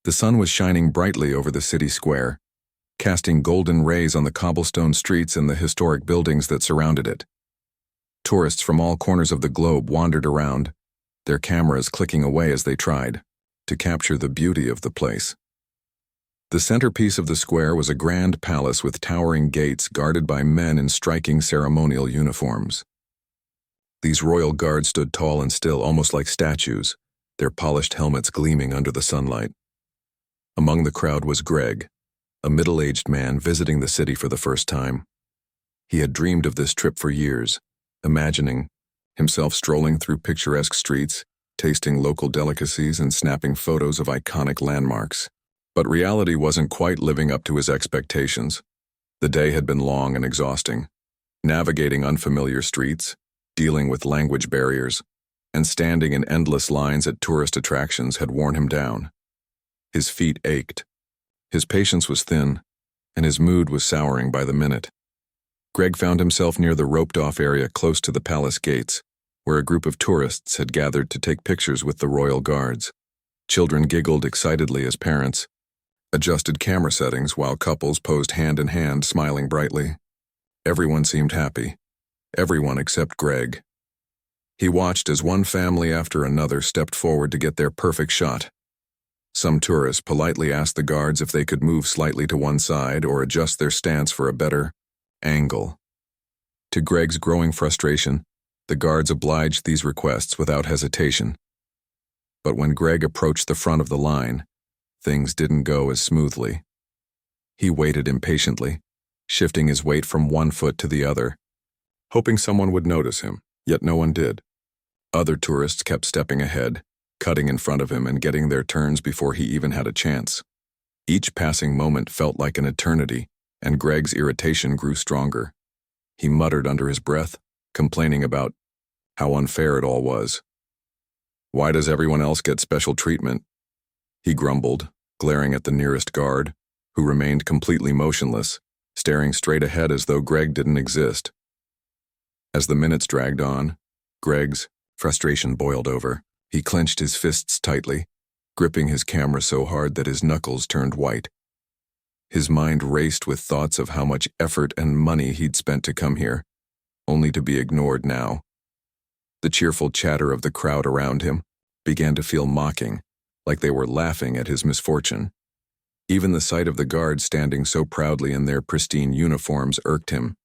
The sun was shining brightly over the city square, casting golden rays on the cobblestone streets and the historic buildings that surrounded it. Tourists from all corners of the globe wandered around, their cameras clicking away as they tried to capture the beauty of the place. The centerpiece of the square was a grand palace with towering gates guarded by men in striking ceremonial uniforms. These royal guards stood tall and still, almost like statues, their polished helmets gleaming under the sunlight. Among the crowd was Greg, a middle-aged man visiting the city for the first time. He had dreamed of this trip for years, imagining himself strolling through picturesque streets, tasting local delicacies and snapping photos of iconic landmarks. But reality wasn't quite living up to his expectations. The day had been long and exhausting. Navigating unfamiliar streets, dealing with language barriers, and standing in endless lines at tourist attractions had worn him down. His feet ached. His patience was thin, and his mood was souring by the minute. Greg found himself near the roped-off area close to the palace gates, where a group of tourists had gathered to take pictures with the royal guards. Children giggled excitedly as parents adjusted camera settings while couples posed hand in hand, smiling brightly. Everyone seemed happy. Everyone except Greg. He watched as one family after another stepped forward to get their perfect shot. Some tourists politely asked the guards if they could move slightly to one side or adjust their stance for a better angle. To Greg's growing frustration, the guards obliged these requests without hesitation. But when Greg approached the front of the line, things didn't go as smoothly. He waited impatiently, shifting his weight from one foot to the other, hoping someone would notice him, yet no one did. Other tourists kept stepping ahead, cutting in front of him and getting their turns before he even had a chance. Each passing moment felt like an eternity, and Greg's irritation grew stronger. He muttered under his breath, complaining about how unfair it all was. "Why does everyone else get special treatment?" he grumbled, glaring at the nearest guard, who remained completely motionless, staring straight ahead as though Greg didn't exist. As the minutes dragged on, Greg's frustration boiled over. He clenched his fists tightly, gripping his camera so hard that his knuckles turned white. His mind raced with thoughts of how much effort and money he'd spent to come here, only to be ignored now. The cheerful chatter of the crowd around him began to feel mocking, like they were laughing at his misfortune. Even the sight of the guards standing so proudly in their pristine uniforms irked him.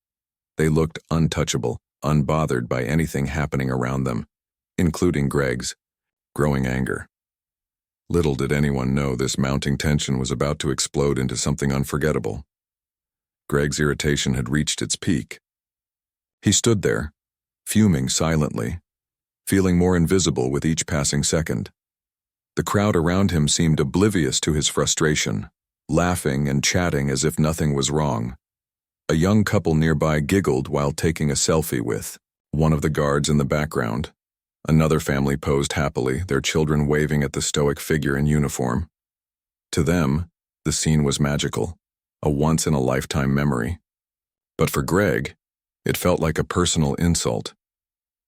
They looked untouchable, unbothered by anything happening around them, including Greg's growing anger. Little did anyone know this mounting tension was about to explode into something unforgettable. Greg's irritation had reached its peak. He stood there, fuming silently, feeling more invisible with each passing second. The crowd around him seemed oblivious to his frustration, laughing and chatting as if nothing was wrong. A young couple nearby giggled while taking a selfie with one of the guards in the background. Another family posed happily, their children waving at the stoic figure in uniform. To them, the scene was magical, a once-in-a-lifetime memory. But for Greg, it felt like a personal insult.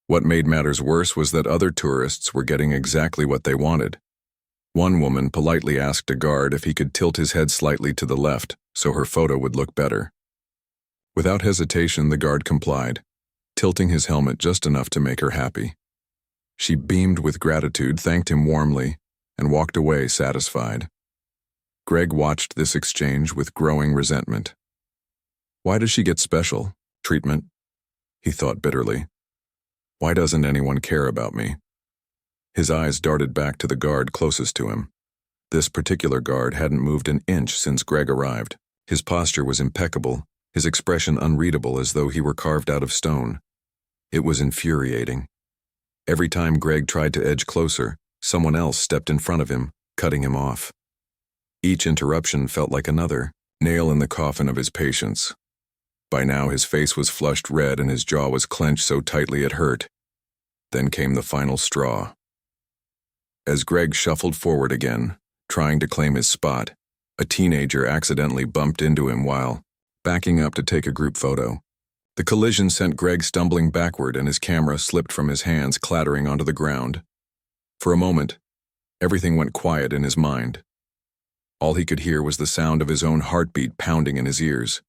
What made matters worse was that other tourists were getting exactly what they wanted. One woman politely asked a guard if he could tilt his head slightly to the left so her photo would look better. Without hesitation, the guard complied, tilting his helmet just enough to make her happy. She beamed with gratitude, thanked him warmly, and walked away satisfied. Greg watched this exchange with growing resentment. Why does she get special treatment? He thought bitterly. Why doesn't anyone care about me? His eyes darted back to the guard closest to him. This particular guard hadn't moved an inch since Greg arrived. His posture was impeccable, his expression unreadable as though he were carved out of stone. It was infuriating. Every time Greg tried to edge closer, someone else stepped in front of him, cutting him off. Each interruption felt like another nail in the coffin of his patience. By now his face was flushed red and his jaw was clenched so tightly it hurt. Then came the final straw. As Greg shuffled forward again, trying to claim his spot, a teenager accidentally bumped into him while backing up to take a group photo. The collision sent Greg stumbling backward and his camera slipped from his hands, clattering onto the ground. For a moment, everything went quiet in his mind. All he could hear was the sound of his own heartbeat pounding in his ears.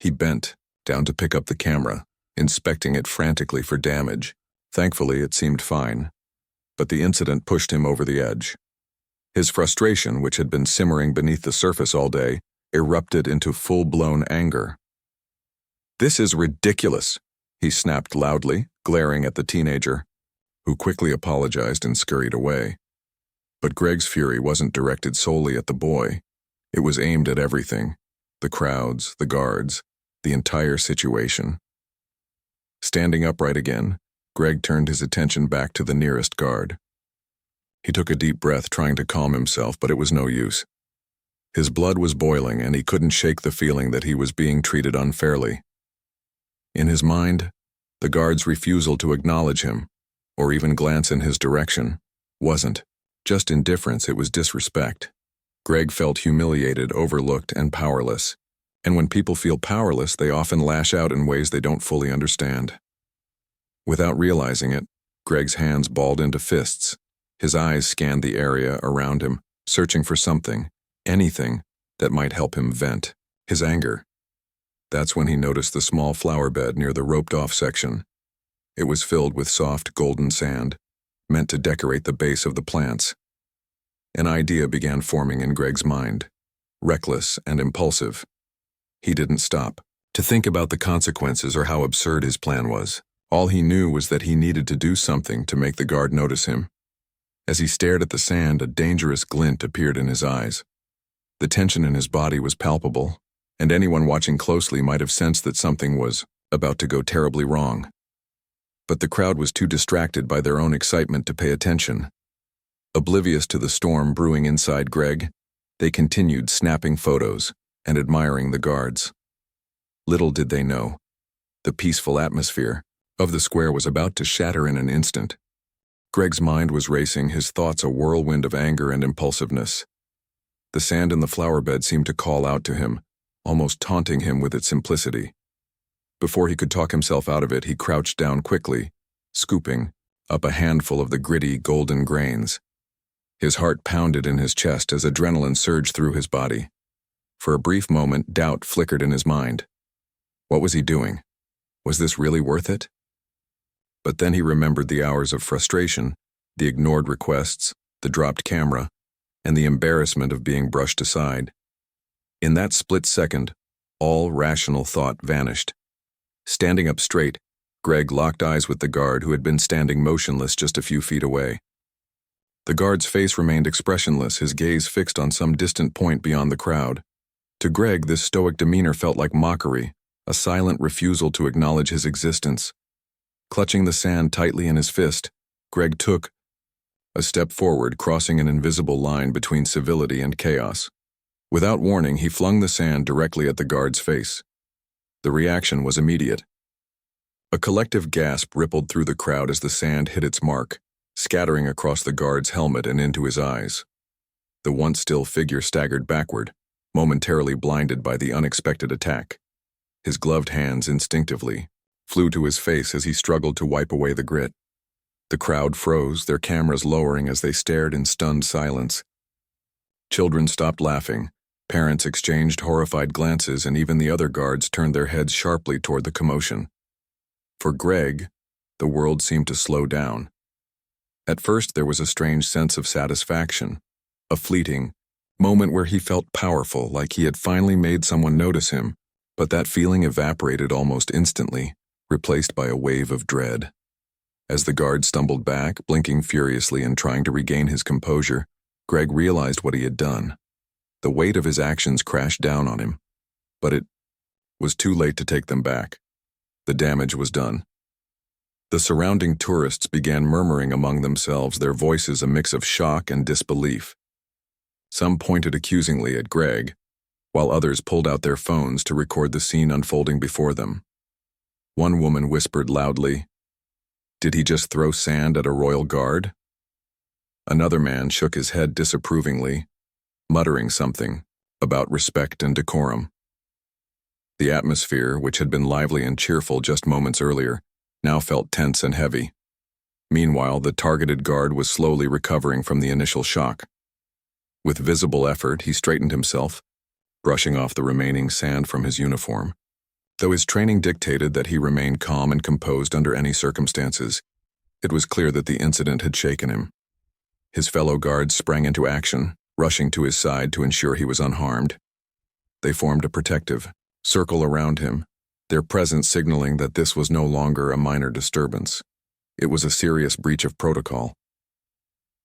He bent down to pick up the camera, inspecting it frantically for damage. Thankfully, it seemed fine. But the incident pushed him over the edge. His frustration, which had been simmering beneath the surface all day, erupted into full-blown anger. "This is ridiculous," he snapped loudly, glaring at the teenager, who quickly apologized and scurried away. But Greg's fury wasn't directed solely at the boy. It was aimed at everything: the crowds, the guards, the entire situation. Standing upright again, Greg turned his attention back to the nearest guard. He took a deep breath, trying to calm himself, but it was no use. His blood was boiling, and he couldn't shake the feeling that he was being treated unfairly. In his mind, the guard's refusal to acknowledge him, or even glance in his direction, wasn't just indifference, it was disrespect. Greg felt humiliated, overlooked, and powerless. And when people feel powerless, they often lash out in ways they don't fully understand. Without realizing it, Greg's hands balled into fists. His eyes scanned the area around him, searching for something, anything, that might help him vent his anger. That's when he noticed the small flower bed near the roped-off section. It was filled with soft, golden sand, meant to decorate the base of the plants. An idea began forming in Greg's mind, reckless and impulsive. He didn't stop to think about the consequences or how absurd his plan was. All he knew was that he needed to do something to make the guard notice him. As he stared at the sand, a dangerous glint appeared in his eyes. The tension in his body was palpable, and anyone watching closely might have sensed that something was about to go terribly wrong. But the crowd was too distracted by their own excitement to pay attention. Oblivious to the storm brewing inside Greg, they continued snapping photos and admiring the guards. Little did they know, the peaceful atmosphere of the square was about to shatter in an instant. Greg's mind was racing, his thoughts a whirlwind of anger and impulsiveness. The sand in the flower bed seemed to call out to him, almost taunting him with its simplicity. Before he could talk himself out of it, he crouched down quickly, scooping up a handful of the gritty, golden grains. His heart pounded in his chest as adrenaline surged through his body. For a brief moment, doubt flickered in his mind. What was he doing? Was this really worth it? But then he remembered the hours of frustration, the ignored requests, the dropped camera, and the embarrassment of being brushed aside. In that split second, all rational thought vanished. Standing up straight, Greg locked eyes with the guard who had been standing motionless just a few feet away. The guard's face remained expressionless, his gaze fixed on some distant point beyond the crowd. To Greg, this stoic demeanor felt like mockery, a silent refusal to acknowledge his existence. Clutching the sand tightly in his fist, Greg took a step forward, crossing an invisible line between civility and chaos. Without warning, he flung the sand directly at the guard's face. The reaction was immediate. A collective gasp rippled through the crowd as the sand hit its mark, scattering across the guard's helmet and into his eyes. The once still figure staggered backward, momentarily blinded by the unexpected attack. His gloved hands instinctively flew to his face as he struggled to wipe away the grit. The crowd froze, their cameras lowering as they stared in stunned silence. Children stopped laughing, parents exchanged horrified glances, and even the other guards turned their heads sharply toward the commotion. For Greg, the world seemed to slow down. At first, there was a strange sense of satisfaction, a fleeting moment where he felt powerful, like he had finally made someone notice him, but that feeling evaporated almost instantly, replaced by a wave of dread. As the guard stumbled back, blinking furiously and trying to regain his composure, Greg realized what he had done. The weight of his actions crashed down on him, but it was too late to take them back. The damage was done. The surrounding tourists began murmuring among themselves, their voices a mix of shock and disbelief. Some pointed accusingly at Greg, while others pulled out their phones to record the scene unfolding before them. One woman whispered loudly, "Did he just throw sand at a royal guard?" Another man shook his head disapprovingly, muttering something about respect and decorum. The atmosphere, which had been lively and cheerful just moments earlier, now felt tense and heavy. Meanwhile, the targeted guard was slowly recovering from the initial shock. With visible effort, he straightened himself, brushing off the remaining sand from his uniform. Though his training dictated that he remain calm and composed under any circumstances, it was clear that the incident had shaken him. His fellow guards sprang into action, rushing to his side to ensure he was unharmed. They formed a protective circle around him, their presence signaling that this was no longer a minor disturbance. It was a serious breach of protocol.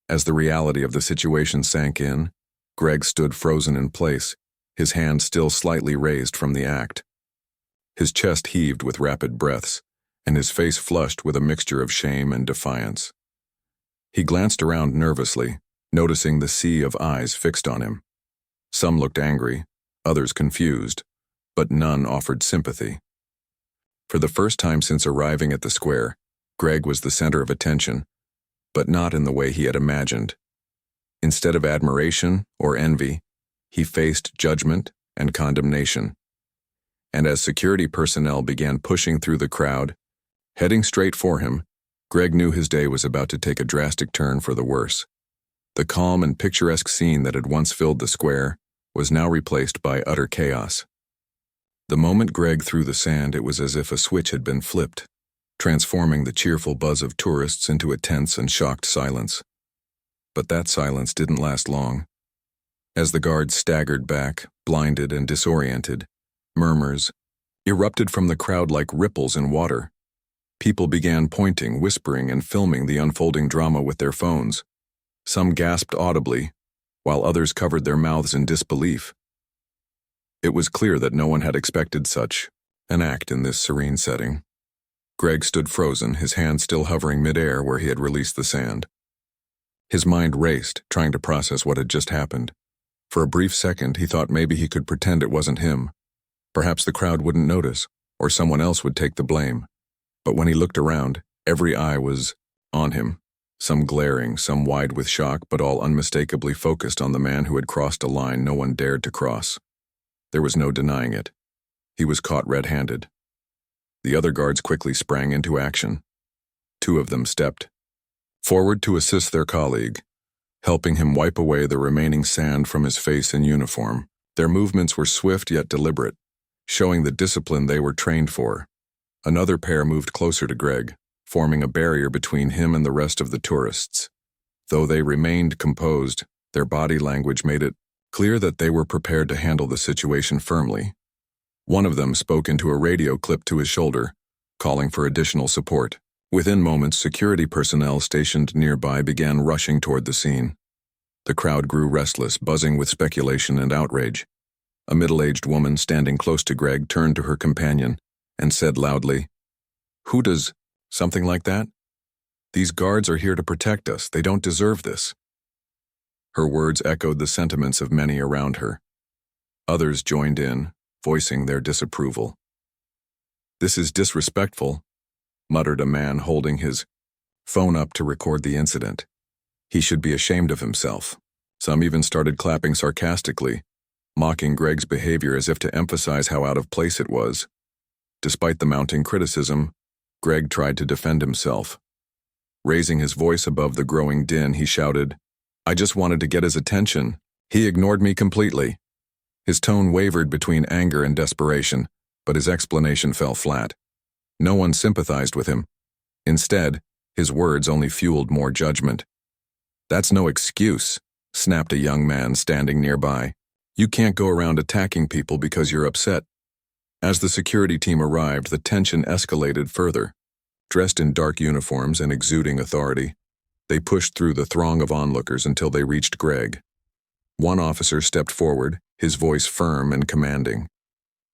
As the reality of the situation sank in, Greg stood frozen in place, his hand still slightly raised from the act. His chest heaved with rapid breaths, and his face flushed with a mixture of shame and defiance. He glanced around nervously, noticing the sea of eyes fixed on him. Some looked angry, others confused, but none offered sympathy. For the first time since arriving at the square, Greg was the center of attention, but not in the way he had imagined. Instead of admiration or envy, he faced judgment and condemnation. And as security personnel began pushing through the crowd, heading straight for him, Greg knew his day was about to take a drastic turn for the worse. The calm and picturesque scene that had once filled the square was now replaced by utter chaos. The moment Greg threw the sand, it was as if a switch had been flipped, transforming the cheerful buzz of tourists into a tense and shocked silence. But that silence didn't last long. As the guards staggered back, blinded and disoriented, murmurs erupted from the crowd like ripples in water. People began pointing, whispering, and filming the unfolding drama with their phones. Some gasped audibly, while others covered their mouths in disbelief. It was clear that no one had expected such an act in this serene setting. Greg stood frozen, his hand still hovering midair where he had released the sand. His mind raced, trying to process what had just happened. For a brief second, he thought maybe he could pretend it wasn't him. Perhaps the crowd wouldn't notice, or someone else would take the blame. But when he looked around, every eye was on him, some glaring, some wide with shock, but all unmistakably focused on the man who had crossed a line no one dared to cross. There was no denying it. He was caught red-handed. The other guards quickly sprang into action. Two of them stepped forward to assist their colleague, helping him wipe away the remaining sand from his face and uniform. Their movements were swift yet deliberate, showing the discipline they were trained for. Another pair moved closer to Greg, forming a barrier between him and the rest of the tourists. Though they remained composed, their body language made it clear that they were prepared to handle the situation firmly. One of them spoke into a radio clip to his shoulder, calling for additional support. Within moments, security personnel stationed nearby began rushing toward the scene. The crowd grew restless, buzzing with speculation and outrage. A middle-aged woman standing close to Greg turned to her companion and said loudly, "Who does something like that? These guards are here to protect us. They don't deserve this." Her words echoed the sentiments of many around her. Others joined in, voicing their disapproval. "This is disrespectful," muttered a man holding his phone up to record the incident. "He should be ashamed of himself." Some even started clapping sarcastically, mocking Greg's behavior as if to emphasize how out of place it was. Despite the mounting criticism, Greg tried to defend himself. Raising his voice above the growing din, he shouted, "I just wanted to get his attention. He ignored me completely." His tone wavered between anger and desperation, but his explanation fell flat. No one sympathized with him. Instead, his words only fueled more judgment. "That's no excuse," snapped a young man standing nearby. "You can't go around attacking people because you're upset." As the security team arrived, the tension escalated further. Dressed in dark uniforms and exuding authority, they pushed through the throng of onlookers until they reached Greg. One officer stepped forward, his voice firm and commanding.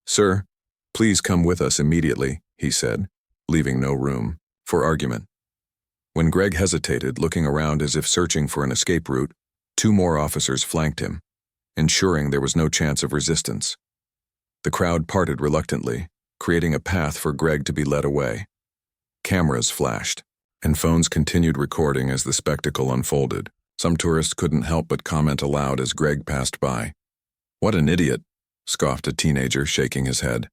"Sir, please come with us immediately," he said, leaving no room for argument. When Greg hesitated, looking around as if searching for an escape route, two more officers flanked him, ensuring there was no chance of resistance. The crowd parted reluctantly, creating a path for Greg to be led away. Cameras flashed, and phones continued recording as the spectacle unfolded. Some tourists couldn't help but comment aloud as Greg passed by. "What an idiot," scoffed a teenager, shaking his head.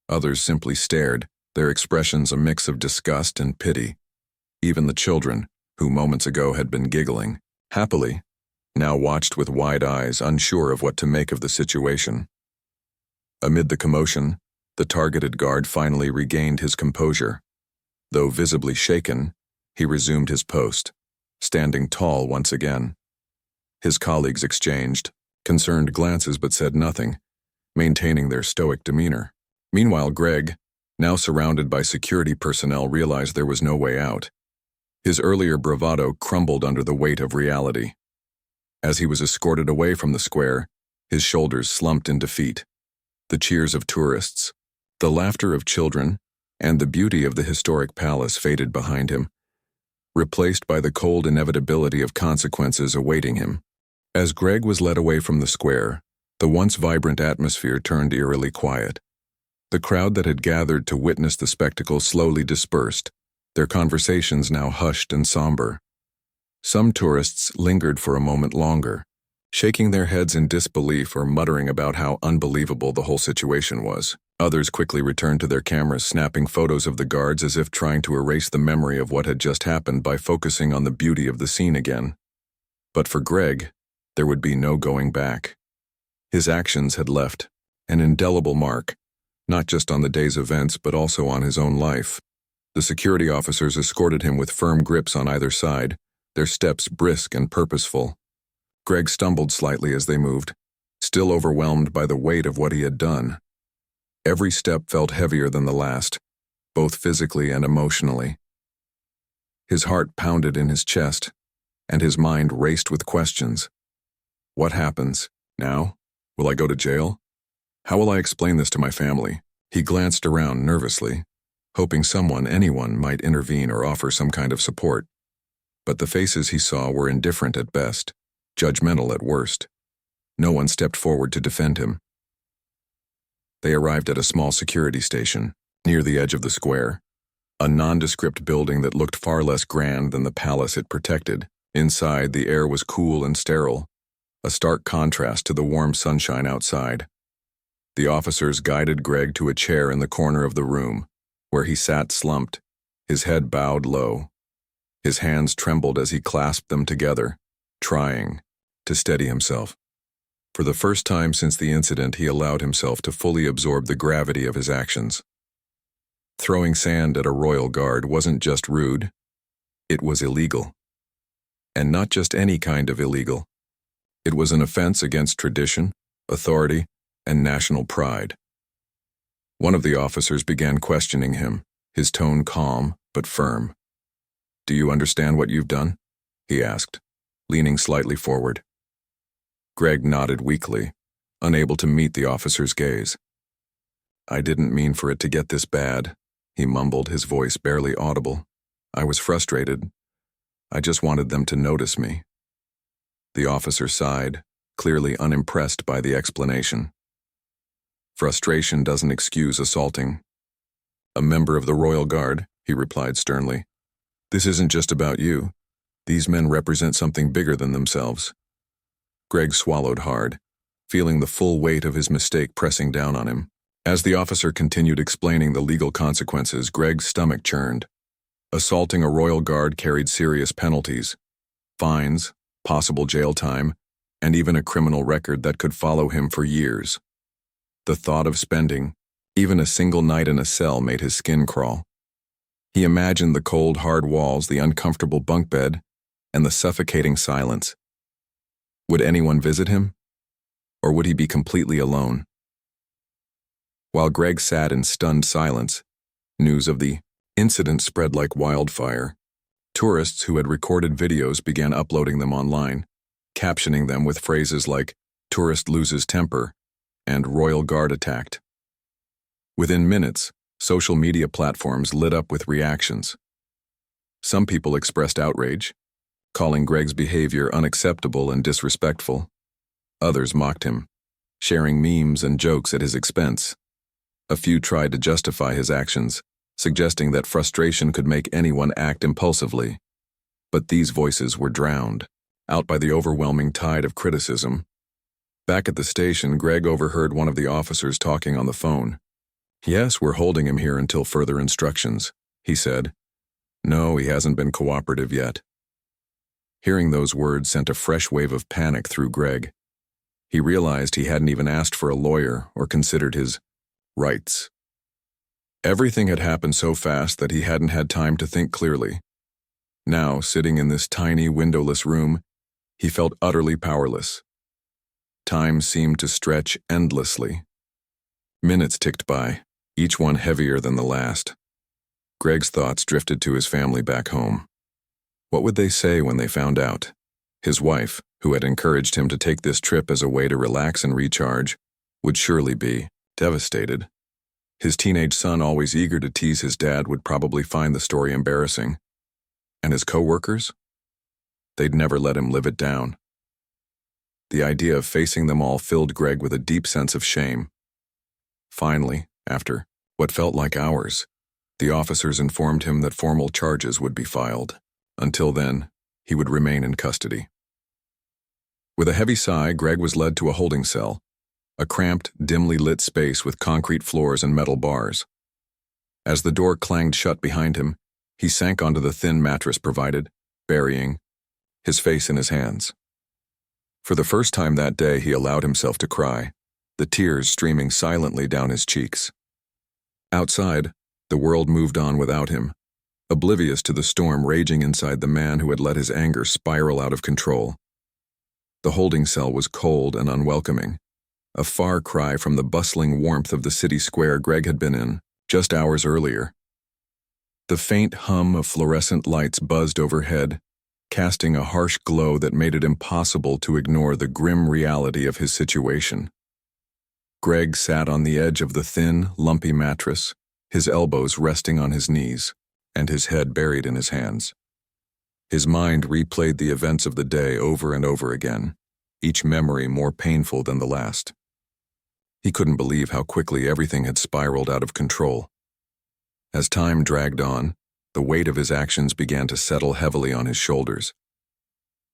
Others simply stared, their expressions a mix of disgust and pity. Even the children, who moments ago had been giggling happily, now watched with wide eyes, unsure of what to make of the situation. Amid the commotion, the targeted guard finally regained his composure. Though visibly shaken, he resumed his post, standing tall once again. His colleagues exchanged concerned glances but said nothing, maintaining their stoic demeanor. Meanwhile, Greg, now surrounded by security personnel, realized there was no way out. His earlier bravado crumbled under the weight of reality. As he was escorted away from the square, his shoulders slumped in defeat. The cheers of tourists, the laughter of children, and the beauty of the historic palace faded behind him, replaced by the cold inevitability of consequences awaiting him. As Greg was led away from the square, the once vibrant atmosphere turned eerily quiet. The crowd that had gathered to witness the spectacle slowly dispersed, their conversations now hushed and somber. Some tourists lingered for a moment longer, shaking their heads in disbelief or muttering about how unbelievable the whole situation was. Others quickly returned to their cameras, snapping photos of the guards as if trying to erase the memory of what had just happened by focusing on the beauty of the scene again. But for Greg, there would be no going back. His actions had left an indelible mark, not just on the day's events but also on his own life. The security officers escorted him with firm grips on either side, their steps brisk and purposeful. Greg stumbled slightly as they moved, still overwhelmed by the weight of what he had done. Every step felt heavier than the last, both physically and emotionally. His heart pounded in his chest, and his mind raced with questions. What happens now? Will I go to jail? How will I explain this to my family? He glanced around nervously, hoping anyone might intervene or offer some kind of support. But the faces he saw were indifferent at best, judgmental at worst. No one stepped forward to defend him. They arrived at a small security station, near the edge of the square, a nondescript building that looked far less grand than the palace it protected. Inside, the air was cool and sterile, a stark contrast to the warm sunshine outside. The officers guided Greg to a chair in the corner of the room, where he sat slumped, his head bowed low. His hands trembled as he clasped them together, trying to steady himself. For the first time since the incident, he allowed himself to fully absorb the gravity of his actions. Throwing sand at a royal guard wasn't just rude, it was illegal. And not just any kind of illegal. It was an offense against tradition, authority, and national pride. One of the officers began questioning him, his tone calm but firm. "Do you understand what you've done?" he asked, leaning slightly forward. Greg nodded weakly, unable to meet the officer's gaze. "I didn't mean for it to get this bad," he mumbled, his voice barely audible. "I was frustrated. I just wanted them to notice me." The officer sighed, clearly unimpressed by the explanation. "Frustration doesn't excuse assaulting." "A member of the Royal Guard," he replied sternly. "This isn't just about you. These men represent something bigger than themselves." Greg swallowed hard, feeling the full weight of his mistake pressing down on him. As the officer continued explaining the legal consequences, Greg's stomach churned. Assaulting a royal guard carried serious penalties, fines, possible jail time, and even a criminal record that could follow him for years. The thought of spending even a single night in a cell made his skin crawl. He imagined the cold, hard walls, the uncomfortable bunk bed, and the suffocating silence. Would anyone visit him? Or would he be completely alone? While Greg sat in stunned silence, news of the incident spread like wildfire. Tourists who had recorded videos began uploading them online, captioning them with phrases like "tourist loses temper" and "royal guard attacked." Within minutes, social media platforms lit up with reactions. Some people expressed outrage, calling Greg's behavior unacceptable and disrespectful. Others mocked him, sharing memes and jokes at his expense. A few tried to justify his actions, suggesting that frustration could make anyone act impulsively. But these voices were drowned out by the overwhelming tide of criticism. Back at the station, Greg overheard one of the officers talking on the phone. "Yes, we're holding him here until further instructions," he said. "No, he hasn't been cooperative yet." Hearing those words sent a fresh wave of panic through Greg. He realized he hadn't even asked for a lawyer or considered his rights. Everything had happened so fast that he hadn't had time to think clearly. Now, sitting in this tiny, windowless room, he felt utterly powerless. Time seemed to stretch endlessly. Minutes ticked by, each one heavier than the last. Greg's thoughts drifted to his family back home. What would they say when they found out? His wife, who had encouraged him to take this trip as a way to relax and recharge, would surely be devastated. His teenage son, always eager to tease his dad, would probably find the story embarrassing. And his co-workers? They'd never let him live it down. The idea of facing them all filled Greg with a deep sense of shame. Finally, after what felt like hours, the officers informed him that formal charges would be filed. Until then, he would remain in custody. With a heavy sigh, Greg was led to a holding cell, a cramped, dimly lit space with concrete floors and metal bars. As the door clanged shut behind him, he sank onto the thin mattress provided, burying his face in his hands. For the first time that day, he allowed himself to cry, the tears streaming silently down his cheeks. Outside, the world moved on without him, oblivious to the storm raging inside the man who had let his anger spiral out of control. The holding cell was cold and unwelcoming, a far cry from the bustling warmth of the city square Greg had been in just hours earlier. The faint hum of fluorescent lights buzzed overhead, casting a harsh glow that made it impossible to ignore the grim reality of his situation. Greg sat on the edge of the thin, lumpy mattress, his elbows resting on his knees, and his head buried in his hands. His mind replayed the events of the day over and over again, each memory more painful than the last. He couldn't believe how quickly everything had spiraled out of control. As time dragged on, the weight of his actions began to settle heavily on his shoulders.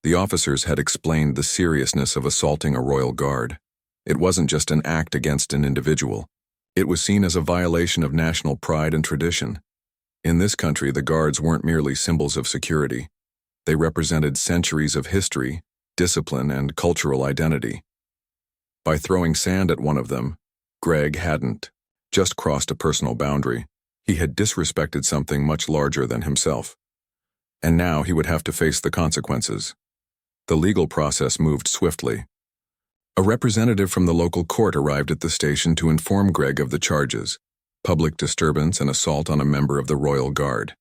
The officers had explained the seriousness of assaulting a royal guard. It wasn't just an act against an individual. It was seen as a violation of national pride and tradition. In this country, the guards weren't merely symbols of security. They represented centuries of history, discipline, and cultural identity. By throwing sand at one of them, Greg hadn't just crossed a personal boundary. He had disrespected something much larger than himself. And now he would have to face the consequences. The legal process moved swiftly. A representative from the local court arrived at the station to inform Greg of the charges: public disturbance and assault on a member of the Royal Guard.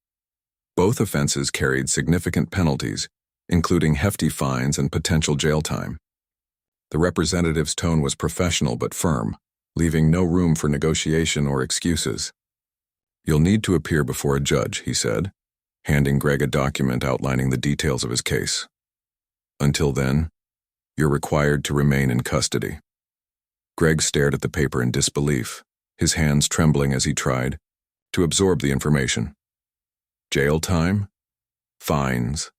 Both offenses carried significant penalties, including hefty fines and potential jail time. The representative's tone was professional but firm, leaving no room for negotiation or excuses. "You'll need to appear before a judge," he said, handing Greg a document outlining the details of his case. "Until then, you're required to remain in custody." Greg stared at the paper in disbelief, his hands trembling as he tried to absorb the information. Jail time? Fines?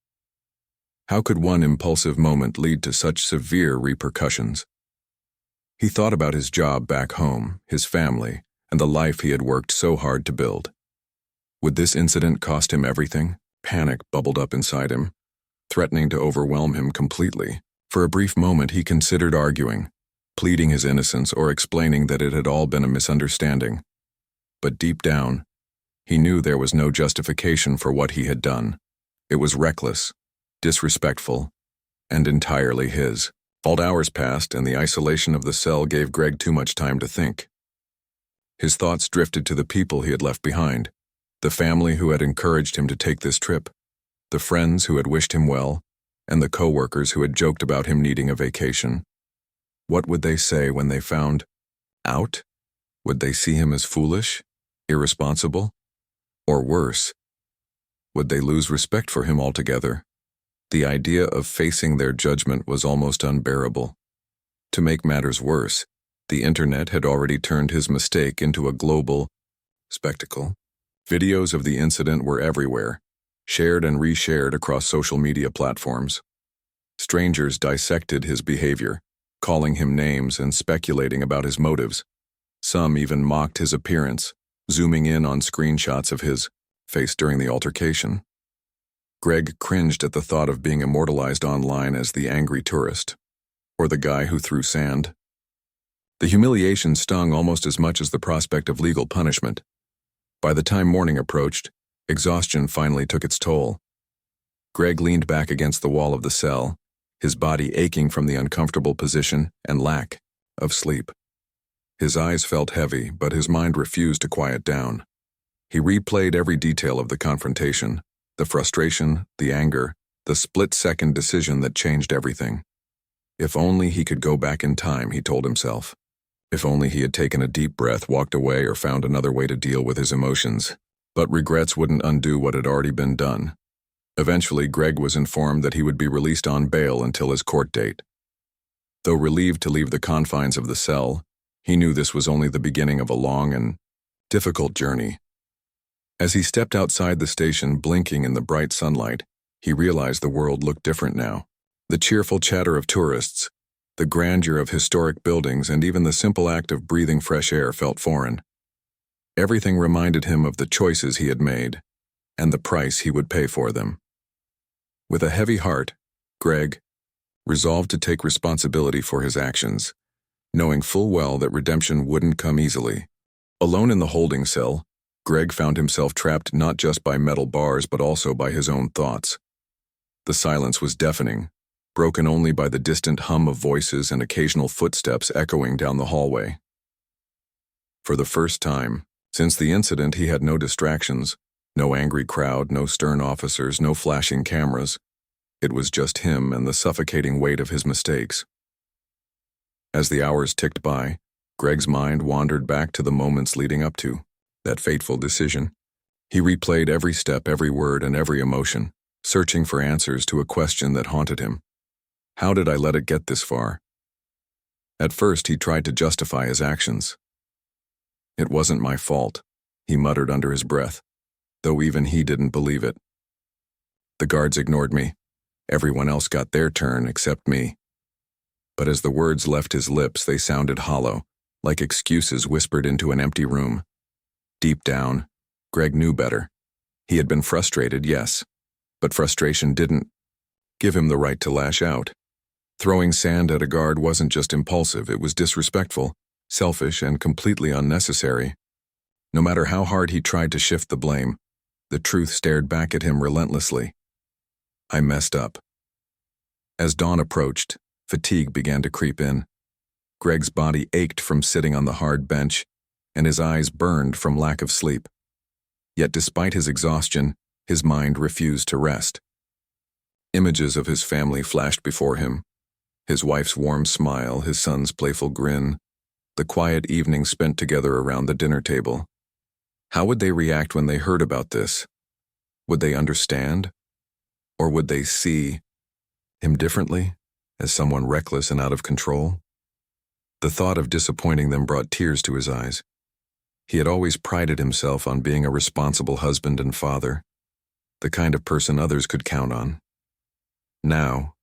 How could one impulsive moment lead to such severe repercussions? He thought about his job back home, his family, and the life he had worked so hard to build. Would this incident cost him everything? Panic bubbled up inside him, threatening to overwhelm him completely. For a brief moment he considered arguing, pleading his innocence or explaining that it had all been a misunderstanding. But deep down, he knew there was no justification for what he had done. It was reckless, disrespectful, and entirely his fault. Hours passed, and the isolation of the cell gave Greg too much time to think. His thoughts drifted to the people he had left behind, the family who had encouraged him to take this trip, the friends who had wished him well, and the co-workers who had joked about him needing a vacation. What would they say when they found out? Would they see him as foolish, irresponsible? Or worse, would they lose respect for him altogether? The idea of facing their judgment was almost unbearable. To make matters worse, the internet had already turned his mistake into a global spectacle. Videos of the incident were everywhere, shared and reshared across social media platforms. Strangers dissected his behavior, calling him names and speculating about his motives. Some even mocked his appearance, zooming in on screenshots of his face during the altercation. Greg cringed at the thought of being immortalized online as the angry tourist, or the guy who threw sand. The humiliation stung almost as much as the prospect of legal punishment. By the time morning approached, exhaustion finally took its toll. Greg leaned back against the wall of the cell, his body aching from the uncomfortable position and lack of sleep. His eyes felt heavy, but his mind refused to quiet down. He replayed every detail of the confrontation, the frustration, the anger, the split-second decision that changed everything. If only he could go back in time, he told himself. If only he had taken a deep breath, walked away, or found another way to deal with his emotions. But regrets wouldn't undo what had already been done. Eventually, Greg was informed that he would be released on bail until his court date. Though relieved to leave the confines of the cell, he knew this was only the beginning of a long and difficult journey. As he stepped outside the station, blinking in the bright sunlight, he realized the world looked different now. The cheerful chatter of tourists, the grandeur of historic buildings, and even the simple act of breathing fresh air felt foreign. Everything reminded him of the choices he had made, and the price he would pay for them. With a heavy heart, Greg resolved to take responsibility for his actions, knowing full well that redemption wouldn't come easily. Alone in the holding cell, Greg found himself trapped not just by metal bars but also by his own thoughts. The silence was deafening, broken only by the distant hum of voices and occasional footsteps echoing down the hallway. For the first time, since the incident, he had no distractions, no angry crowd, no stern officers, no flashing cameras. It was just him and the suffocating weight of his mistakes. As the hours ticked by, Greg's mind wandered back to the moments leading up to that fateful decision. He replayed every step, every word, and every emotion, searching for answers to a question that haunted him. How did I let it get this far? At first, he tried to justify his actions. It wasn't my fault, he muttered under his breath, though even he didn't believe it. The guards ignored me. Everyone else got their turn except me. But as the words left his lips, they sounded hollow, like excuses whispered into an empty room. Deep down, Greg knew better. He had been frustrated, yes, but frustration didn't give him the right to lash out. Throwing sand at a guard wasn't just impulsive, it was disrespectful, selfish, and completely unnecessary. No matter how hard he tried to shift the blame, the truth stared back at him relentlessly. I messed up. As dawn approached, fatigue began to creep in. Greg's body ached from sitting on the hard bench, and his eyes burned from lack of sleep. Yet despite his exhaustion, his mind refused to rest. Images of his family flashed before him. His wife's warm smile, his son's playful grin, the quiet evening spent together around the dinner table. How would they react when they heard about this? Would they understand? Or would they see him differently, as someone reckless and out of control? The thought of disappointing them brought tears to his eyes. He had always prided himself on being a responsible husband and father, the kind of person others could count on. Now,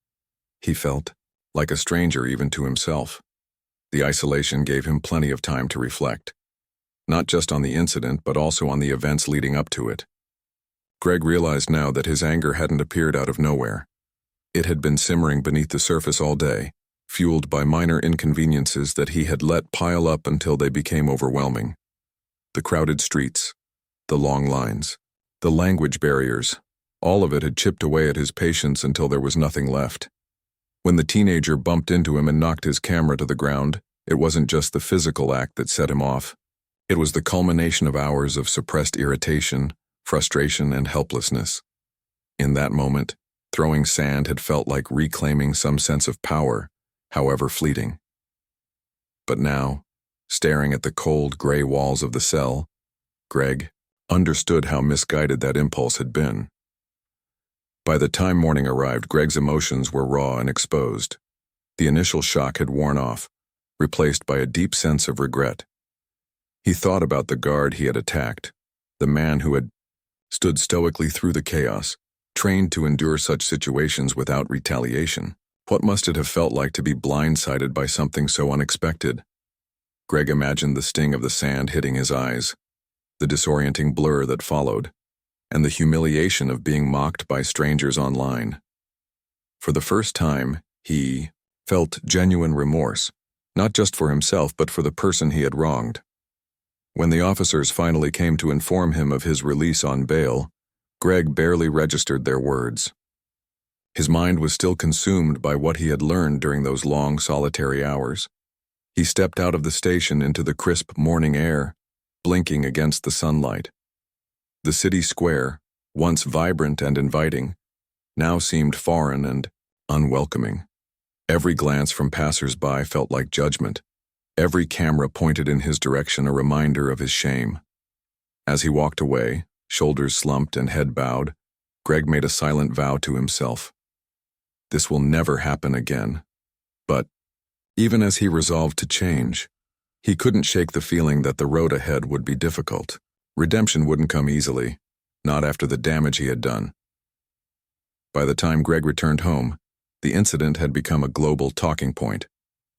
he felt like a stranger even to himself. The isolation gave him plenty of time to reflect, not just on the incident but also on the events leading up to it. Greg realized now that his anger hadn't appeared out of nowhere. It had been simmering beneath the surface all day, fueled by minor inconveniences that he had let pile up until they became overwhelming. The crowded streets, the long lines, the language barriers, all of it had chipped away at his patience until there was nothing left. When the teenager bumped into him and knocked his camera to the ground, it wasn't just the physical act that set him off. It was the culmination of hours of suppressed irritation, frustration, and helplessness. In that moment, throwing sand had felt like reclaiming some sense of power, however fleeting. But now, staring at the cold, gray walls of the cell, Greg understood how misguided that impulse had been. By the time morning arrived, Greg's emotions were raw and exposed. The initial shock had worn off, replaced by a deep sense of regret. He thought about the guard he had attacked, the man who had stood stoically through the chaos, trained to endure such situations without retaliation. What must it have felt like to be blindsided by something so unexpected? Greg imagined the sting of the sand hitting his eyes, the disorienting blur that followed, and the humiliation of being mocked by strangers online. For the first time, he felt genuine remorse, not just for himself but for the person he had wronged. When the officers finally came to inform him of his release on bail, Greg barely registered their words. His mind was still consumed by what he had learned during those long, solitary hours. He stepped out of the station into the crisp morning air, blinking against the sunlight. The city square, once vibrant and inviting, now seemed foreign and unwelcoming. Every glance from passers-by felt like judgment. Every camera pointed in his direction, a reminder of his shame. As he walked away, shoulders slumped and head bowed, Greg made a silent vow to himself. This will never happen again. But even as he resolved to change, he couldn't shake the feeling that the road ahead would be difficult. Redemption wouldn't come easily, not after the damage he had done. By the time Greg returned home, the incident had become a global talking point.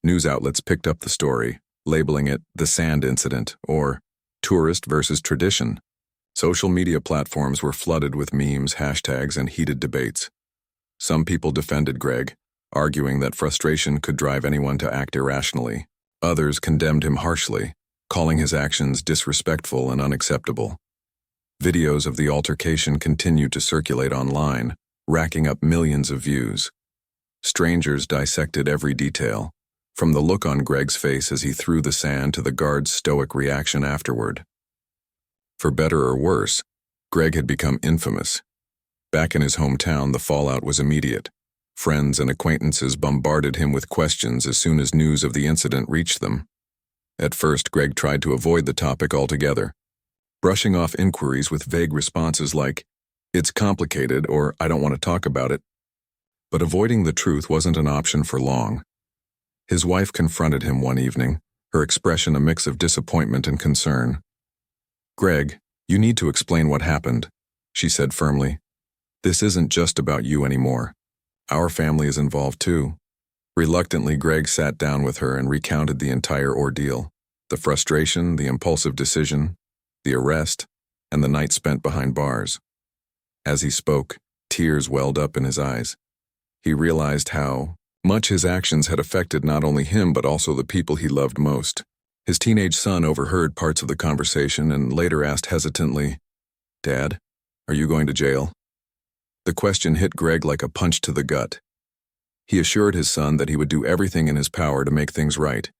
News outlets picked up the story, labeling it the Sand Incident or Tourist versus Tradition. Social media platforms were flooded with memes, hashtags, and heated debates. Some people defended Greg, arguing that frustration could drive anyone to act irrationally. Others condemned him harshly, calling his actions disrespectful and unacceptable. Videos of the altercation continued to circulate online, racking up millions of views. Strangers dissected every detail, from the look on Greg's face as he threw the sand to the guard's stoic reaction afterward. For better or worse, Greg had become infamous. Back in his hometown, the fallout was immediate. Friends and acquaintances bombarded him with questions as soon as news of the incident reached them. At first, Greg tried to avoid the topic altogether, brushing off inquiries with vague responses like, "It's complicated," or "I don't want to talk about it." But avoiding the truth wasn't an option for long. His wife confronted him one evening, her expression a mix of disappointment and concern. "Greg, you need to explain what happened," she said firmly. "This isn't just about you anymore. Our family is involved too." Reluctantly, Greg sat down with her and recounted the entire ordeal: the frustration, the impulsive decision, the arrest, and the night spent behind bars. As he spoke, tears welled up in his eyes. He realized how much his actions had affected not only him but also the people he loved most. His teenage son overheard parts of the conversation and later asked hesitantly, "Dad, are you going to jail?" The question hit Greg like a punch to the gut. He assured his son that he would do everything in his power to make things right,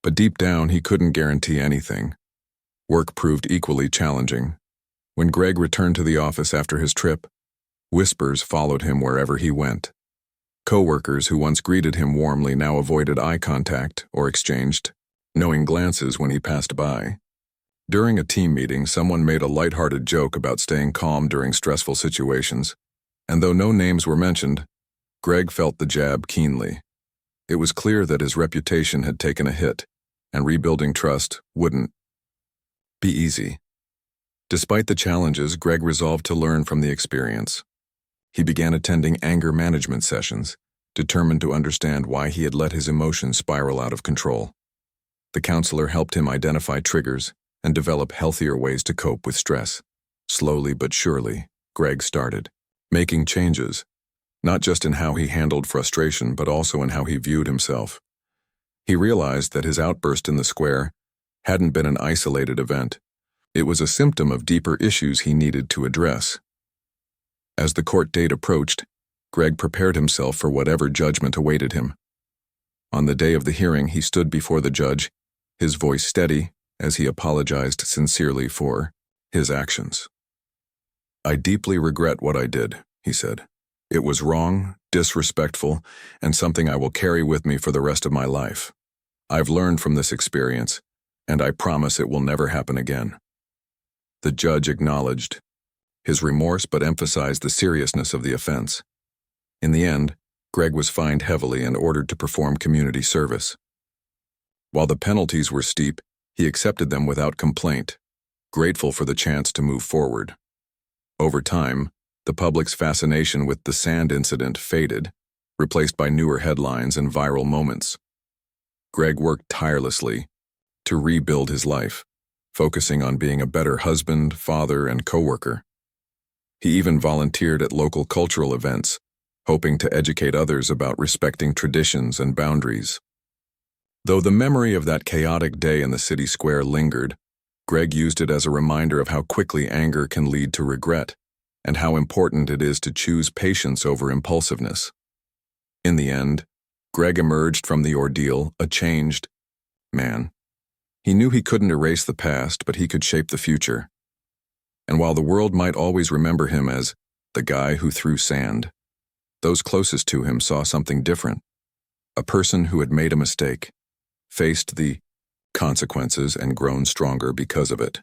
but deep down he couldn't guarantee anything. Work proved equally challenging. When Greg returned to the office after his trip, whispers followed him wherever he went. Co-workers who once greeted him warmly now avoided eye contact or exchanged knowing glances when he passed by. During a team meeting, someone made a lighthearted joke about staying calm during stressful situations, and though no names were mentioned, Greg felt the jab keenly. It was clear that his reputation had taken a hit, and rebuilding trust wouldn't be easy. Despite the challenges, Greg resolved to learn from the experience. He began attending anger management sessions, determined to understand why he had let his emotions spiral out of control. The counselor helped him identify triggers and develop healthier ways to cope with stress. Slowly but surely, Greg started making changes, not just in how he handled frustration, but also in how he viewed himself. He realized that his outburst in the square hadn't been an isolated event. It was a symptom of deeper issues he needed to address. As the court date approached, Greg prepared himself for whatever judgment awaited him. On the day of the hearing, he stood before the judge, his voice steady as he apologized sincerely for his actions. "I deeply regret what I did," he said. "It was wrong, disrespectful, and something I will carry with me for the rest of my life. I've learned from this experience, and I promise it will never happen again." The judge acknowledged his remorse but emphasized the seriousness of the offense. In the end, Greg was fined heavily and ordered to perform community service. While the penalties were steep, he accepted them without complaint, grateful for the chance to move forward. Over time, the public's fascination with the sand incident faded, replaced by newer headlines and viral moments. Greg worked tirelessly to rebuild his life, focusing on being a better husband, father, and coworker. He even volunteered at local cultural events, hoping to educate others about respecting traditions and boundaries. Though the memory of that chaotic day in the city square lingered, Greg used it as a reminder of how quickly anger can lead to regret, and how important it is to choose patience over impulsiveness. In the end, Greg emerged from the ordeal a changed man. He knew he couldn't erase the past, but he could shape the future. And while the world might always remember him as the guy who threw sand, those closest to him saw something different. A person who had made a mistake, faced the consequences and grown stronger because of it.